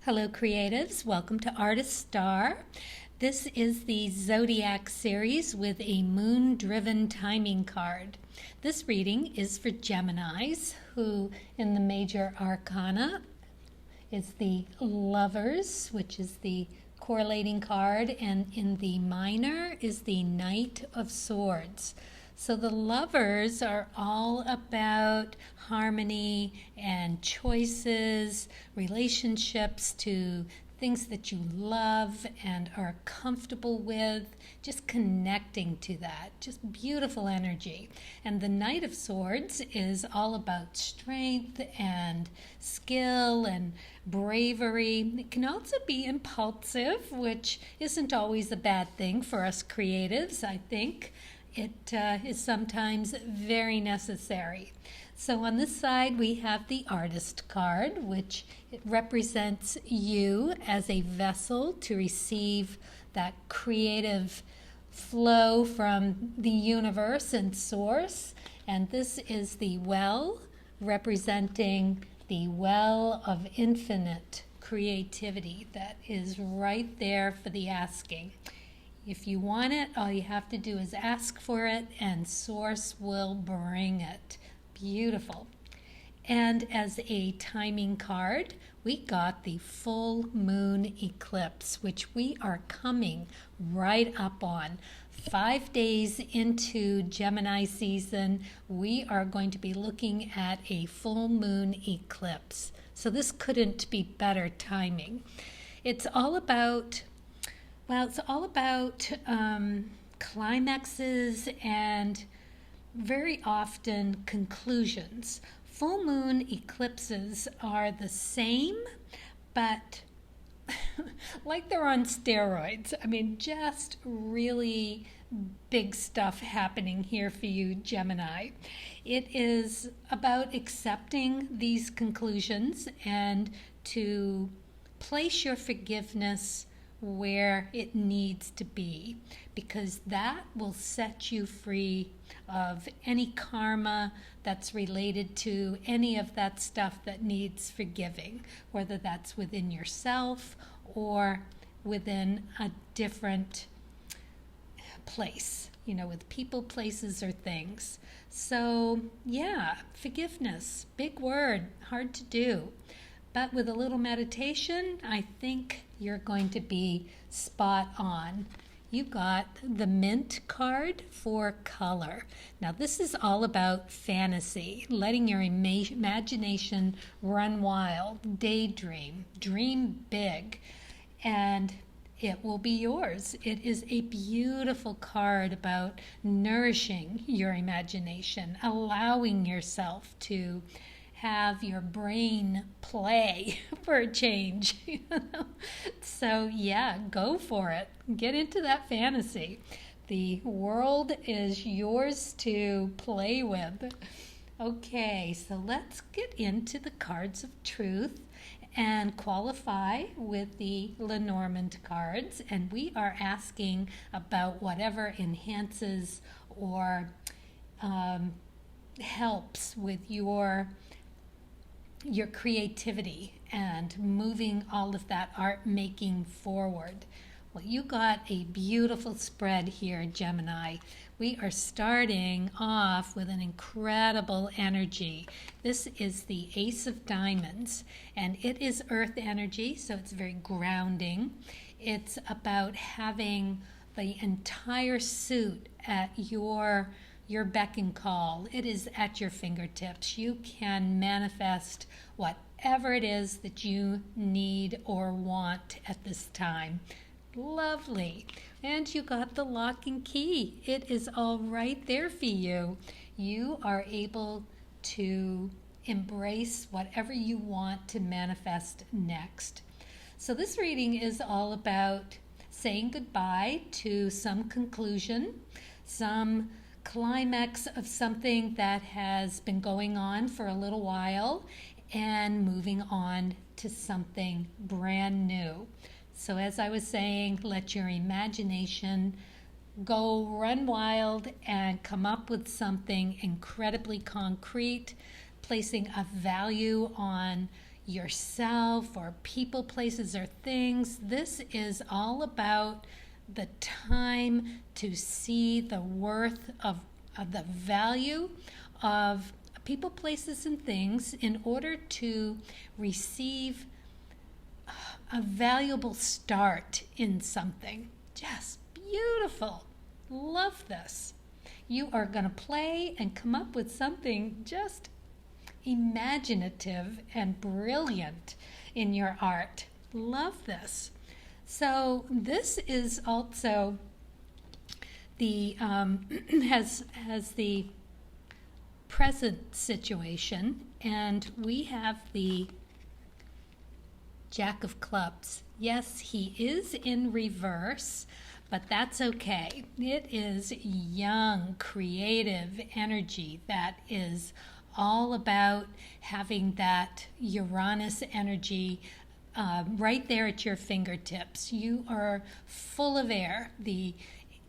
Hello creatives, welcome to Artist Star. This is the Zodiac series with a moon-driven timing card. This reading is for Geminis, who in the major arcana is the Lovers, which is the correlating card, and in the minor is the Knight of Swords. So the Lovers are all about harmony and choices, relationships to things that you love and are comfortable with, just connecting to that, just beautiful energy. And the Knight of Swords is all about strength and skill and bravery. It can also be impulsive, which isn't always a bad thing for us creatives, I think. It is sometimes very necessary. So on this side we have the Artist card, which represents you as a vessel to receive that creative flow from the universe and source. And this is the Well, representing the well of infinite creativity that is right there for the asking. If you want it, all you have to do is ask for it, and Source will bring it. Beautiful. And as a timing card, we got the full moon eclipse, which we are coming right up on. 5 days into Gemini season, we are going to be looking at a full moon eclipse. So this couldn't be better timing. It's all about climaxes and very often conclusions. Full moon eclipses are the same, but like they're on steroids. I mean, just really big stuff happening here for you, Gemini. It is about accepting these conclusions and to place your forgiveness where it needs to be, because that will set you free of any karma that's related to any of that stuff that needs forgiving, whether that's within yourself or within a different place, with people, places, or things. So yeah, forgiveness, big word, hard to do. But with a little meditation, I think you're going to be spot on. You got the Mint card for color. Now this is all about fantasy, letting your imagination run wild, daydream, dream big, and it will be yours. It is a beautiful card about nourishing your imagination, allowing yourself to have your brain play for a change. So yeah, go for it. Get into that fantasy. The world is yours to play with. Okay, so let's get into the cards of truth and qualify with the Lenormand cards. And we are asking about whatever enhances or helps with your creativity and moving all of that art making forward. Well, you got a beautiful spread here, Gemini. We are starting off with an incredible energy. This is the Ace of Diamonds, and it is earth energy, so it's very grounding. It's about having the entire suit at your beck and call. It is at your fingertips. You can manifest whatever it is that you need or want at this time. Lovely. And you got the lock and key. It is all right there for you. You are able to embrace whatever you want to manifest next. So this reading is all about saying goodbye to some conclusion, some climax of something that has been going on for a little while, and moving on to something brand new. So as I was saying, let your imagination go run wild and come up with something incredibly concrete, placing a value on yourself or people, places, or things. This is all about the time to see the worth of the value of people, places, and things in order to receive a valuable start in something. Just beautiful. Love this. You are going to play and come up with something just imaginative and brilliant in your art. Love this. So this is also the has the present situation, and we have the Jack of Clubs. Yes, he is in reverse, but that's okay. It is young, creative energy that is all about having that Uranus energy right there at your fingertips. You are full of air. The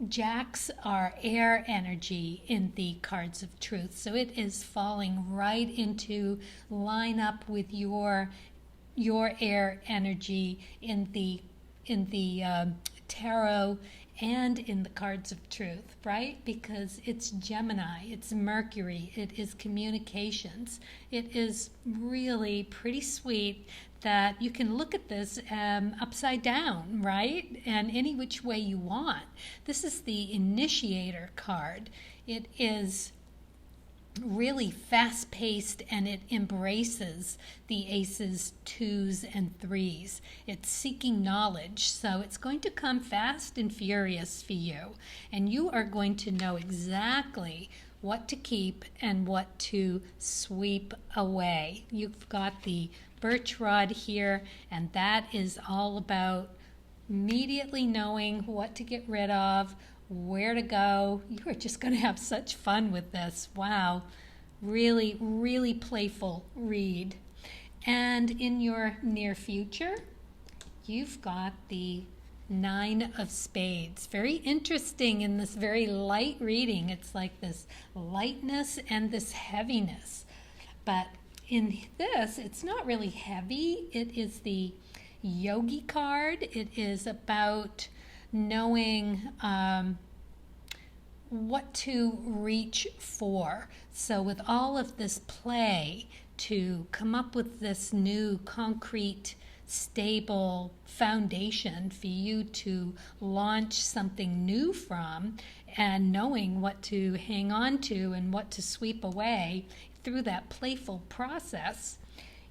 Jacks are air energy in the cards of truth, so it is falling right into line up with your air energy in the tarot and in the cards of truth, right? Because it's Gemini, it's Mercury, it is communications. It is really pretty sweet that you can look at this upside down, right? And any which way you want. This is the initiator card. It is really fast-paced, and it embraces the aces, twos, and threes. It's seeking knowledge, so it's going to come fast and furious for you, and you are going to know exactly what to keep and what to sweep away. You've got the birch rod here, and that is all about immediately knowing what to get rid of, where to go. You are just going to have such fun with this. Wow. Really, really playful read. And in your near future, you've got the 9 of Spades. Very interesting in this very light reading. It's like this lightness and this heaviness. But in this, it's not really heavy. It is the Yogi card. It is about knowing what to reach for. So with all of this play to come up with this new concrete, stable foundation for you to launch something new from, and knowing what to hang on to and what to sweep away through that playful process,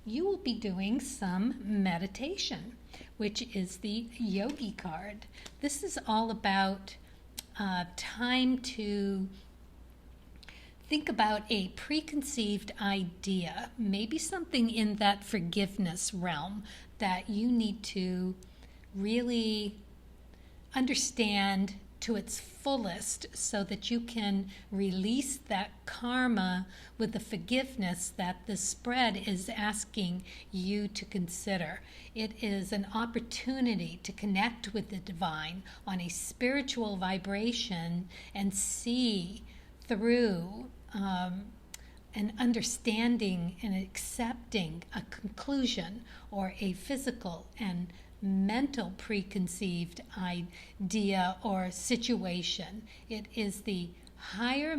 you will be doing some meditation, which is the Yogi card. This is all about time to think about a preconceived idea, maybe something in that forgiveness realm that you need to really understand to its fullest so that you can release that karma with the forgiveness that the spread is asking you to consider. It is an opportunity to connect with the divine on a spiritual vibration and see through an understanding and accepting a conclusion or a physical and mental preconceived idea or situation. It is the higher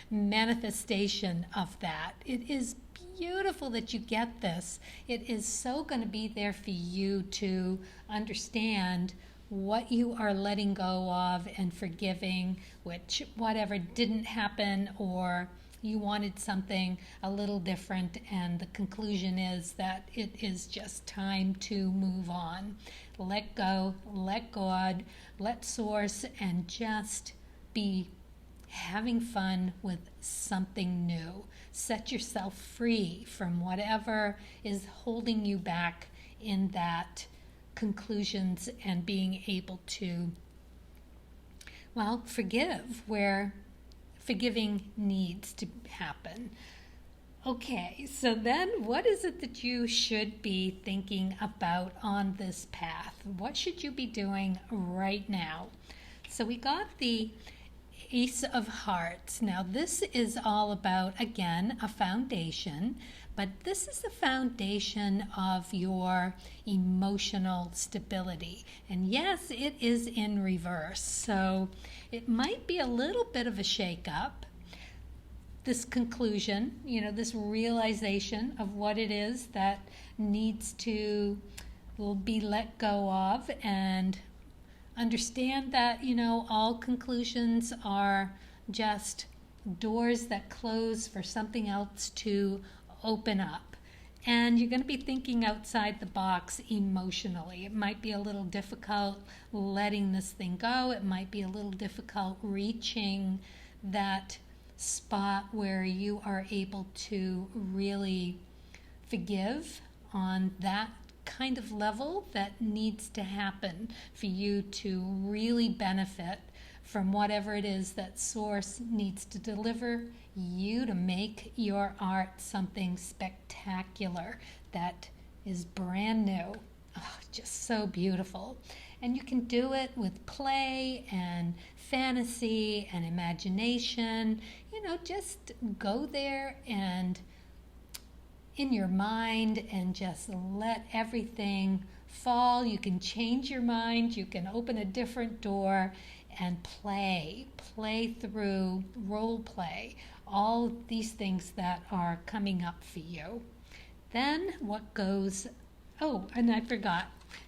manifestation of that. It is beautiful that you get this. It is so going to be there for you to understand what you are letting go of and forgiving, which whatever didn't happen, or you wanted something a little different, and the conclusion is that it is just time to move on. Let go, let God, let Source, and just be having fun with something new. Set yourself free from whatever is holding you back in that conclusions, and being able to, well, forgive where forgiving needs to happen. Okay, so then what is it that you should be thinking about on this path? What should you be doing right now? So we got the Ace of Hearts. Now this is all about, again, a foundation, but this is the foundation of your emotional stability. And yes, it is in reverse, so it might be a little bit of a shake-up. This conclusion, this realization of what it is that needs to be let go of, and understand that, all conclusions are just doors that close for something else to open up. And you're going to be thinking outside the box emotionally. It might be a little difficult letting this thing go. It might be a little difficult reaching that spot where you are able to really forgive on that kind of level that needs to happen for you to really benefit from whatever it is that Source needs to deliver you to make your art something spectacular that is brand new. Oh, just so beautiful. And you can do it with play and fantasy and imagination. Just go there and in your mind and just let everything fall. You can change your mind. You can open a different door and play through, role play, all these things that are coming up for you. Then what goes, and I forgot,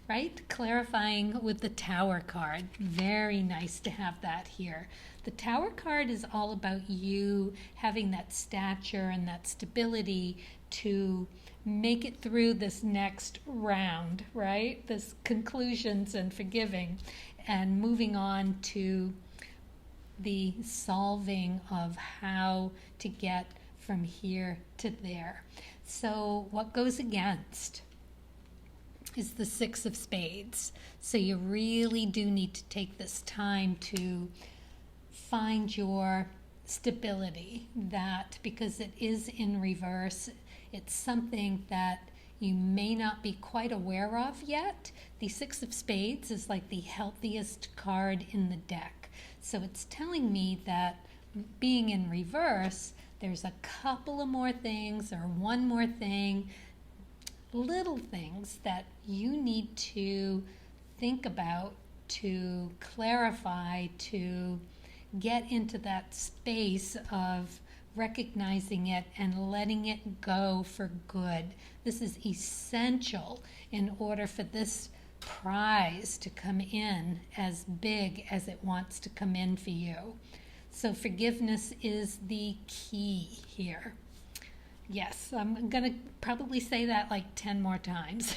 right? Clarifying with the Tower card. Very nice to have that here. The Tower card is all about you having that stature and that stability to make it through this next round, right? This conclusions and forgiving and moving on to the solving of how to get from here to there. So what goes against is the Six of Spades. So you really do need to take this time to find your stability, that because it is in reverse, it's something that you may not be quite aware of yet. The Six of Spades is like the healthiest card in the deck. So it's telling me that being in reverse, there's a couple of more things or one more thing, little things that you need to think about, to clarify, to get into that space of recognizing it and letting it go for good. This is essential in order for this prize to come in as big as it wants to come in for you. So forgiveness is the key here. Yes, I'm going to probably say that like 10 more times.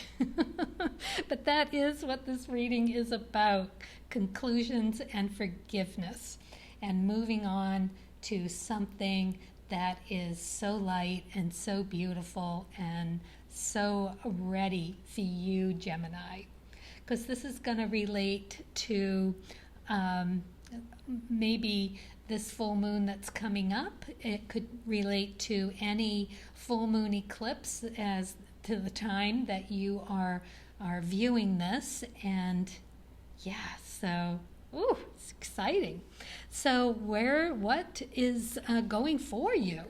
But that is what this reading is about, conclusions and forgiveness, and moving on to something that is so light and so beautiful and so ready for you, Gemini. Because this is going to relate to maybe this full moon that's coming up. It could relate to any full moon eclipse as to the time that you are viewing this. And yeah, so it's exciting. So what is going for you?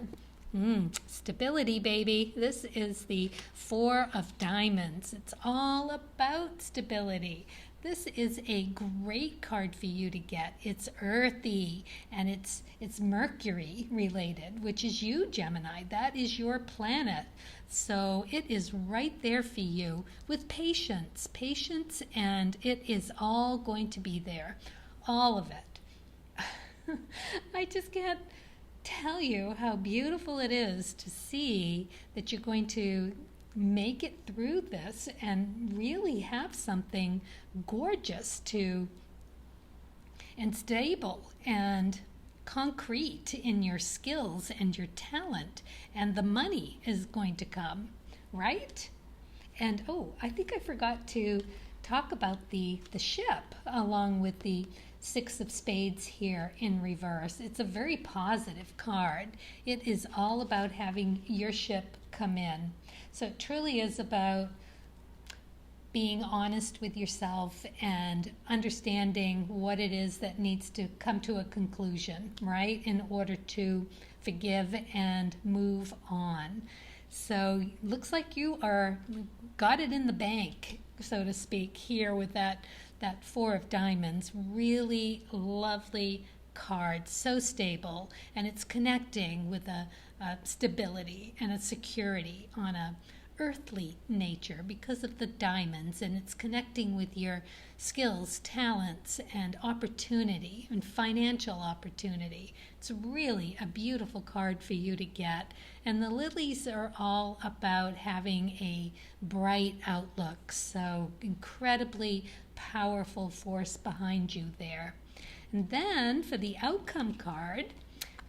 Stability, baby. This is the Four of Diamonds. It's all about stability. This is a great card for you to get. It's earthy and it's Mercury related, which is you, Gemini. That is your planet. So it is right there for you with patience, and it is all going to be there. All of it. I just can't tell you how beautiful it is to see that you're going to make it through this and really have something gorgeous and stable and concrete in your skills and your talent, and the money is going to come, right? And I think I forgot to talk about the ship along with the Six of Spades here in reverse. It's a very positive card. It is all about having your ship come in. So it truly is about being honest with yourself and understanding what it is that needs to come to a conclusion, right? In order to forgive and move on. So looks like you got it in the bank, so to speak, here with that Four of Diamonds. Really lovely card, so stable, and it's connecting with a stability and a security on a earthly nature because of the diamonds, and it's connecting with your skills, talents, and opportunity and financial opportunity. It's really a beautiful card for you to get. And the lilies are all about having a bright outlook, so incredibly powerful force behind you there. And then for the outcome card,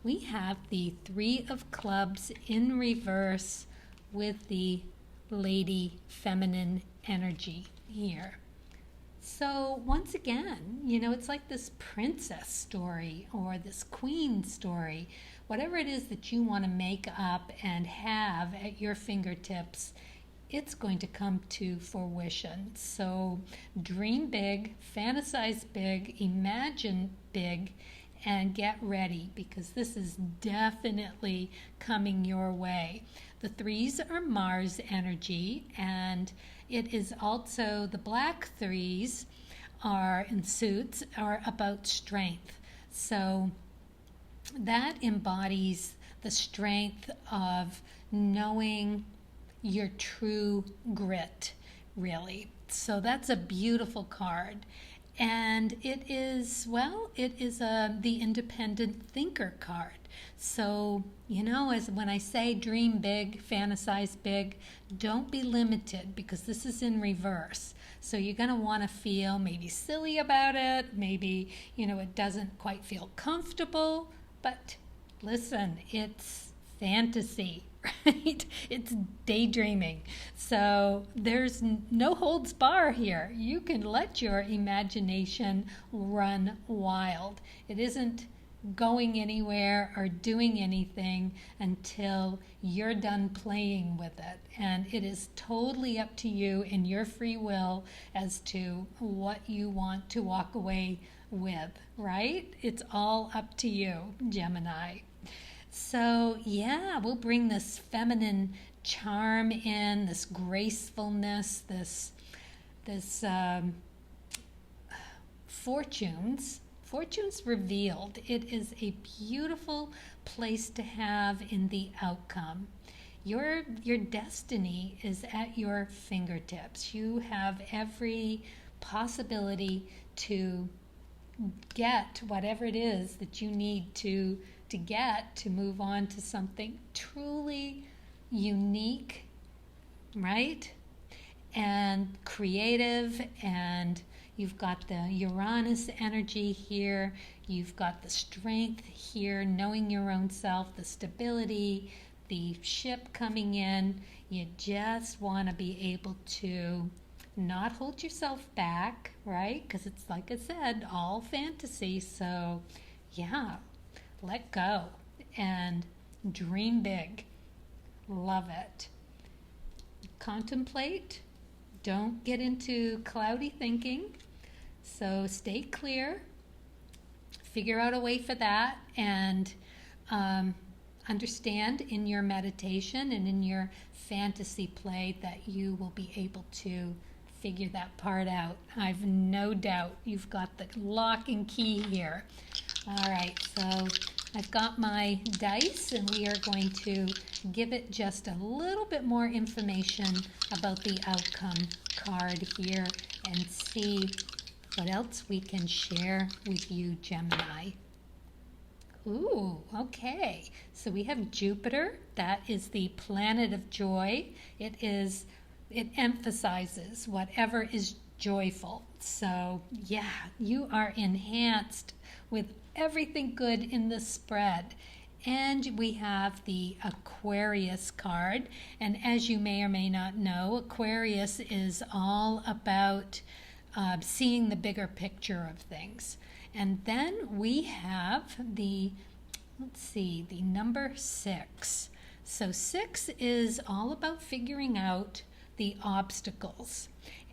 we have the Three of Clubs in reverse with the Lady feminine energy here. So once again, it's like this princess story or this queen story. Whatever it is that you want to make up and have at your fingertips, it's going to come to fruition. So dream big, fantasize big, imagine big, and get ready, because this is definitely coming your way. The threes are Mars energy, and it is also the black threes in suits are about strength. So that embodies the strength of knowing your true grit, really. So that's a beautiful card. And it is the independent thinker card. So, as when I say dream big, fantasize big, don't be limited, because this is in reverse. So you're going to want to feel maybe silly about it. Maybe, it doesn't quite feel comfortable. But listen, it's fantasy, right? It's daydreaming. So there's no holds bar here. You can let your imagination run wild. It isn't going anywhere or doing anything until you're done playing with it. And it is totally up to you and your free will as to what you want to walk away with, right? It's all up to you, Gemini. So yeah, we'll bring this feminine charm in, this gracefulness, this fortunes revealed. It is a beautiful place to have in the outcome. Your destiny is at your fingertips. You have every possibility to get whatever it is that you need to get to move on to something truly unique, right? And creative, and you've got the Uranus energy here, you've got the strength here, knowing your own self, the stability, the ship coming in. You just want to be able to not hold yourself back, right? Because it's, like I said, all fantasy. So yeah, let go and dream big. Love it. Contemplate. Don't get into cloudy thinking. So stay clear. Figure out a way for that, and understand in your meditation and in your fantasy play that you will be able to figure that part out. I've no doubt you've got the lock and key here. All right, so I've got my dice, and we are going to give it just a little bit more information about the outcome card here and see what else we can share with you, Gemini. Ooh, okay. So we have Jupiter. That is the planet of joy. It emphasizes whatever is joyful. So yeah, you are enhanced with everything good in the spread. And we have the Aquarius card. And as you may or may not know, Aquarius is all about seeing the bigger picture of things. And then we have the number 6. So 6 is all about figuring out the obstacles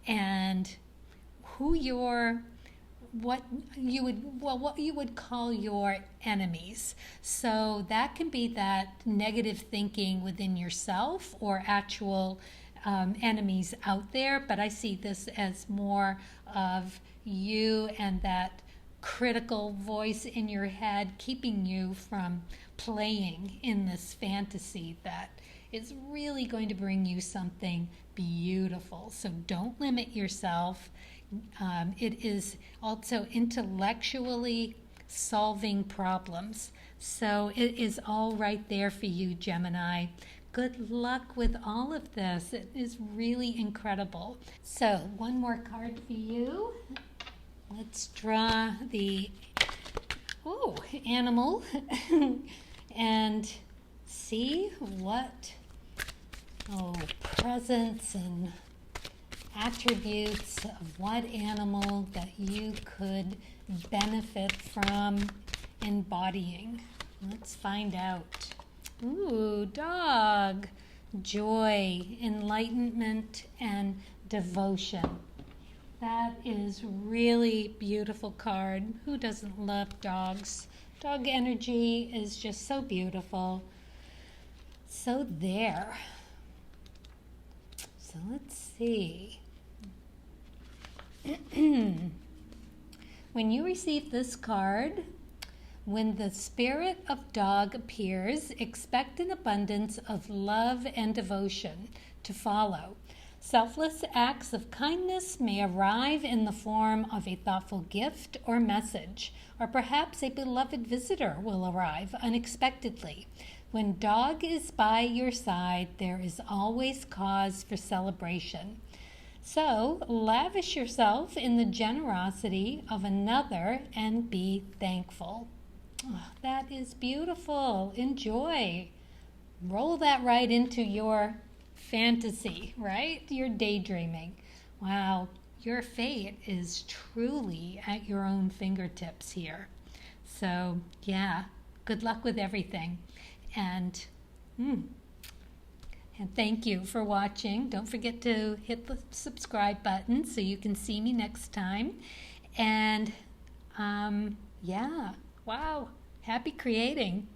and what you would call your enemies. So that can be that negative thinking within yourself or actual enemies out there, but I see this as more of you and that critical voice in your head keeping you from playing in this fantasy that is really going to bring you something beautiful. So don't limit yourself. It is also intellectually solving problems. So it is all right there for you, Gemini. Good luck with all of this. It is really incredible. So one more card for you. Let's draw the animal and see what presence and attributes of what animal that you could benefit from embodying. Let's find out. Ooh, dog. Joy, enlightenment, and devotion. That is really beautiful card. Who doesn't love dogs? Dog energy is just so beautiful. So there. So let's see. When you receive this card, when the spirit of dog appears, expect an abundance of love and devotion to follow. Selfless acts of kindness may arrive in the form of a thoughtful gift or message, or perhaps a beloved visitor will arrive unexpectedly. When dog is by your side, there is always cause for celebration. So, lavish yourself in the generosity of another and be thankful. Oh, that is beautiful. Enjoy. Roll that right into your fantasy, right? Your daydreaming. Wow, your fate is truly at your own fingertips here. So, yeah, good luck with everything. And thank you for watching. Don't forget to hit the subscribe button so you can see me next time. And yeah, wow, happy creating.